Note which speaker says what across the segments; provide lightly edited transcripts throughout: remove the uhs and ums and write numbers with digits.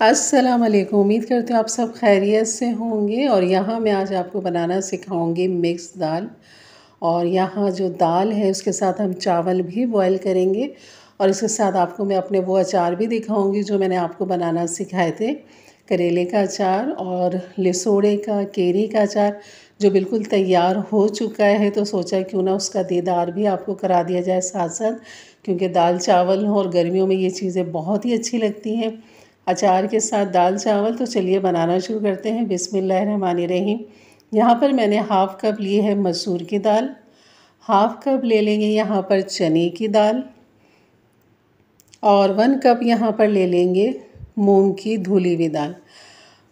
Speaker 1: अस्सलाम वालेकुम। उम्मीद करती हूँ आप सब खैरियत से होंगे। और यहाँ मैं आज आपको बनाना सिखाऊंगी मिक्स दाल। और यहाँ जो दाल है उसके साथ हम चावल भी बॉईल करेंगे। और इसके साथ आपको मैं अपने वो अचार भी दिखाऊंगी जो मैंने आपको बनाना सिखाए थे, करेले का अचार और लिसोड़े का, केरी का अचार, जो बिल्कुल तैयार हो चुका है। तो सोचा क्यों ना उसका दीदार भी आपको करा दिया जाए साथ साथ, क्योंकि दाल चावल हो और गर्मियों में ये चीज़ें बहुत ही अच्छी लगती हैं, अचार के साथ दाल चावल। तो चलिए बनाना शुरू करते हैं। बिस्मिल्लाहिर्रहमानिर्रहीम। यहाँ पर मैंने हाफ़ कप लिए है मसूर की दाल, हाफ़ कप ले लेंगे यहाँ पर चने की दाल, और 1 कप यहाँ पर ले लेंगे मूंग की धुली हुई दाल।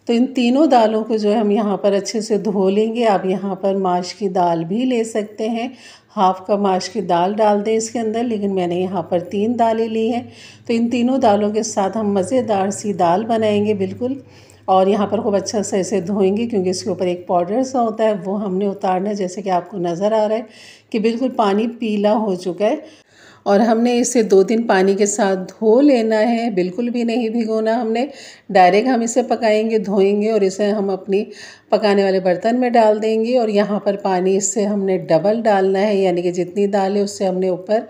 Speaker 1: तो इन तीनों दालों को जो है हम यहाँ पर अच्छे से धो लेंगे। आप यहाँ पर माश की दाल भी ले सकते हैं, हाफ़ कप माश की दाल डाल दें इसके अंदर, लेकिन मैंने यहाँ पर 3 दालें ली हैं। तो इन तीनों दालों के साथ हम मज़ेदार सी दाल बनाएंगे बिल्कुल। और यहाँ पर खूब अच्छा से इसे धोएंगे, क्योंकि इसके ऊपर एक पाउडर सा होता है, वो हमने उतारना है। जैसे कि आपको नज़र आ रहा है कि बिल्कुल पानी पीला हो चुका है, और हमने इसे 2-3 पानी के साथ धो लेना है, बिल्कुल भी नहीं भिगोना हमने। डायरेक्ट हम इसे पकाएंगे, धोएंगे और इसे हम अपनी पकाने वाले बर्तन में डाल देंगे। और यहाँ पर पानी इससे हमने डबल डालना है, यानी कि जितनी दाल है उससे हमने ऊपर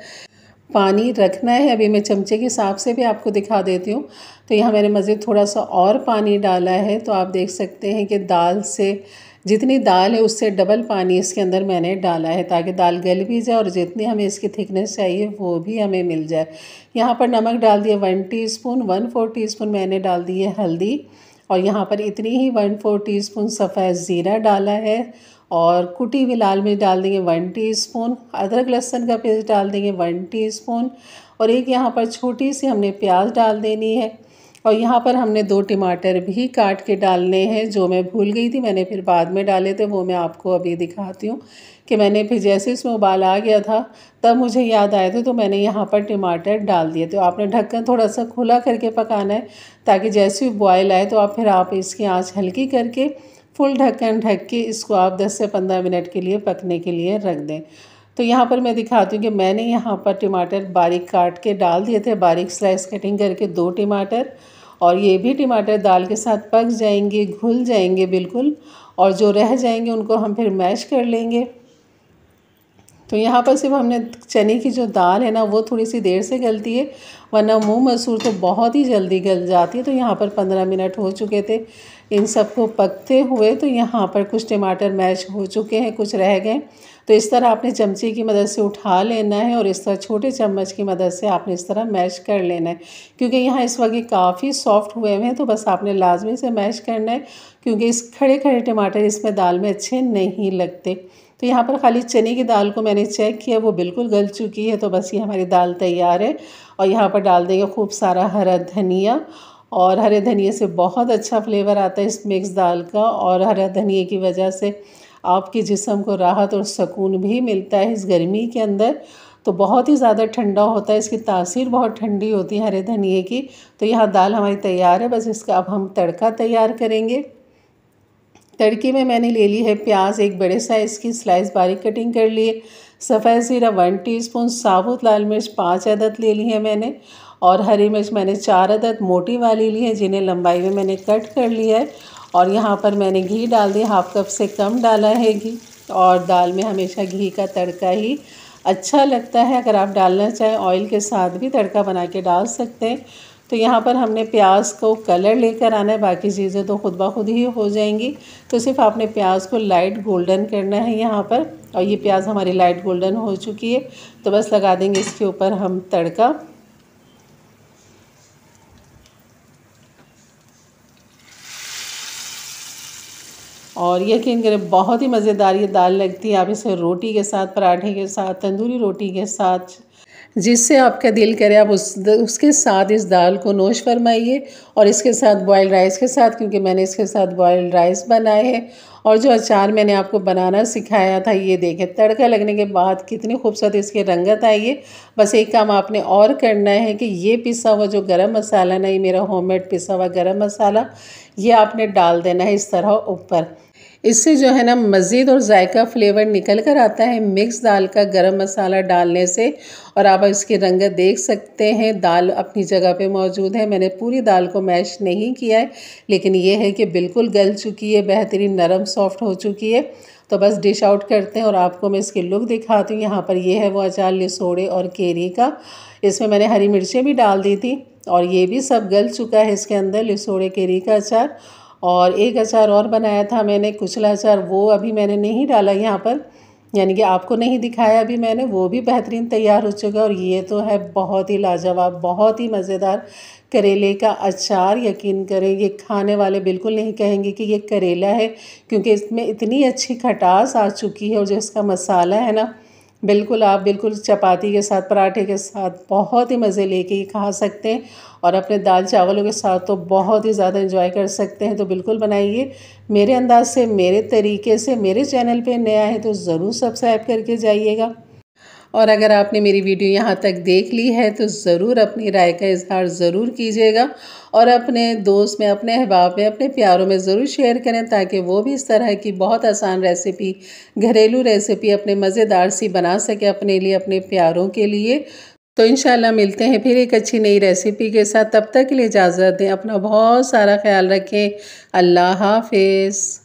Speaker 1: पानी रखना है। अभी मैं चमचे के हिसाब से भी आपको दिखा देती हूँ। तो यहाँ मैंने मज़ीद थोड़ा सा और पानी डाला है। तो आप देख सकते हैं कि दाल से जितनी दाल है उससे डबल पानी इसके अंदर मैंने डाला है, ताकि दाल गल भी जाए और जितनी हमें इसकी थिकनेस चाहिए वो भी हमें मिल जाए। यहाँ पर नमक डाल दिया 1 टीस्पून, 1/4 टीस्पून मैंने डाल दी है हल्दी, और यहाँ पर इतनी ही 1/4 टीस्पून सफ़ेद ज़ीरा डाला है, और कुटी हुई लाल मिर्च डाल देंगे 1 टीस्पून, अदरक लहसुन का पेस्ट डाल देंगे 1 टीस्पून, और एक यहाँ पर छोटी सी हमने प्याज डाल देनी है। और यहाँ पर हमने 2 टमाटर भी काट के डालने हैं, जो मैं भूल गई थी, मैंने फिर बाद में डाले थे, वो मैं आपको अभी दिखाती हूँ कि मैंने फिर जैसे इसमें उबाल आ गया था तब मुझे याद आए थे, तो मैंने यहाँ पर टमाटर डाल दिए। तो आपने ढक्कन थोड़ा सा खुला करके पकाना है, ताकि जैसे ही बॉयल आए तो आप इसकी आँच हल्की करके फुल ढक्कन ढक के इसको आप 10 से 15 मिनट के लिए पकने के लिए रख दें। तो यहाँ पर मैं दिखाती हूँ कि मैंने यहाँ पर टमाटर बारीक काट के डाल दिए थे, बारीक स्लाइस कटिंग करके 2 टमाटर। और ये भी टमाटर दाल के साथ पक जाएंगे, घुल जाएंगे बिल्कुल, और जो रह जाएंगे उनको हम फिर मैश कर लेंगे। तो यहाँ पर सिर्फ हमने चने की जो दाल है ना वो थोड़ी सी देर से गलती है, वरना मूंग मसूर तो बहुत ही जल्दी गल जाती है। तो यहाँ पर 15 मिनट हो चुके थे इन सबको पकते हुए। तो यहाँ पर कुछ टमाटर मैश हो चुके हैं, कुछ रह गए। तो इस तरह आपने चमचे की मदद से उठा लेना है, और इस तरह छोटे चम्मच की मदद से आपने इस तरह मैश कर लेना है, क्योंकि यहाँ इस वक्त काफ़ी सॉफ्ट हुए हुए हैं। तो बस आपने लाजमी से मैश करना है, क्योंकि इस खड़े खड़े टमाटर इसमें दाल में अच्छे नहीं लगते। तो यहाँ पर खाली चने की दाल को मैंने चेक किया, वो बिल्कुल गल चुकी है। तो बस ये हमारी दाल तैयार है। और यहाँ पर डाल देंगे खूब सारा हरा धनिया, और हरे धनिए से बहुत अच्छा फ्लेवर आता है इस मिक्स दाल का। और हरा धनिए की वजह से आपके जिस्म को राहत और सुकून भी मिलता है इस गर्मी के अंदर। तो बहुत ही ज़्यादा ठंडा होता है, इसकी तासीर बहुत ठंडी होती है हरे धनिए की। तो यहाँ दाल हमारी तैयार है, बस इसका अब हम तड़का तैयार करेंगे। तड़के में मैंने ले ली है प्याज, एक बड़े साइज़ की स्लाइस बारीक कटिंग कर लिए, सफ़ेद ज़ीरा 1 टीस्पून, साबुत लाल मिर्च 5 अदद ले ली है मैंने, और हरी मिर्च मैंने 4 अदद मोटी वाली ली है, जिन्हें लंबाई में मैंने कट कर लिया है। और यहाँ पर मैंने घी डाल दिया, हाफ़ कप से कम डाला है घी। और दाल में हमेशा घी का तड़का ही अच्छा लगता है, अगर आप डालना चाहें ऑयल के साथ भी तड़का बना के डाल सकते हैं। तो यहाँ पर हमने प्याज को कलर लेकर आना है, बाकी चीज़ें तो खुद ब खुद ही हो जाएंगी। तो सिर्फ आपने प्याज को लाइट गोल्डन करना है यहाँ पर। और ये प्याज हमारी लाइट गोल्डन हो चुकी है, तो बस लगा देंगे इसके ऊपर हम तड़का। और यकीन करें बहुत ही मज़ेदार ये दाल लगती है। आप इसे रोटी के साथ, पराठे के साथ, तंदूरी रोटी के साथ, जिससे आपका दिल करे आप उसके साथ इस दाल को नोश फरमाइए। और इसके साथ बॉयल्ड राइस के साथ, क्योंकि मैंने इसके साथ बॉयल्ड राइस बनाए हैं। और जो अचार मैंने आपको बनाना सिखाया था, ये देखें तड़का लगने के बाद कितनी खूबसूरत इसकी रंगत आई है। बस एक काम आपने और करना है कि ये पिसा हुआ जो गरम मसाला ना, ये मेरा होममेड पिसा हुआ गरम मसाला, ये आपने डाल देना है इस तरह ऊपर। इससे जो है ना मज़ीद और जायका फ्लेवर निकल कर आता है मिक्स दाल का गरम मसाला डालने से। और आप इसकी रंगत देख सकते हैं, दाल अपनी जगह पे मौजूद है। मैंने पूरी दाल को मैश नहीं किया है, लेकिन ये है कि बिल्कुल गल चुकी है, बेहतरीन नरम सॉफ्ट हो चुकी है। तो बस डिश आउट करते हैं और आपको मैं इसकी लुक दिखाती हूँ। यहाँ पर ये है वो अचार लिसोड़े और केरी का। इसमें मैंने हरी मिर्चें भी डाल दी थी और ये भी सब गल चुका है इसके अंदर, लिसोड़े केरी का अचार। और एक अचार और बनाया था मैंने, कुचला अचार, वो अभी मैंने नहीं डाला यहाँ पर, यानी कि आपको नहीं दिखाया अभी मैंने। वो भी बेहतरीन तैयार हो चुका है। और ये तो है बहुत ही लाजवाब, बहुत ही मज़ेदार करेले का अचार। यकीन करें ये खाने वाले बिल्कुल नहीं कहेंगे कि ये करेला है, क्योंकि इसमें इतनी अच्छी खटास आ चुकी है। और जो इसका मसाला है ना, बिल्कुल आप बिल्कुल चपाती के साथ, पराठे के साथ बहुत ही मज़े लेके ये खा सकते हैं। और अपने दाल चावलों के साथ तो बहुत ही ज़्यादा एंजॉय कर सकते हैं। तो बिल्कुल बनाइए मेरे अंदाज से, मेरे तरीके से। मेरे चैनल पे नया है तो ज़रूर सब्सक्राइब करके जाइएगा। और अगर आपने मेरी वीडियो यहाँ तक देख ली है तो ज़रूर अपनी राय का इजहार ज़रूर कीजिएगा और अपने दोस्त में, अपने अहबाब में, अपने प्यारों में ज़रूर शेयर करें, ताकि वो भी इस तरह की बहुत आसान रेसिपी, घरेलू रेसिपी अपने मज़ेदार सी बना सके अपने लिए, अपने प्यारों के लिए। तो इंशाल्लाह मिलते हैं फिर एक अच्छी नई रेसिपी के साथ। तब तक के लिए इजाज़त दें, अपना बहुत सारा ख्याल रखें। अल्लाह हाफिज़।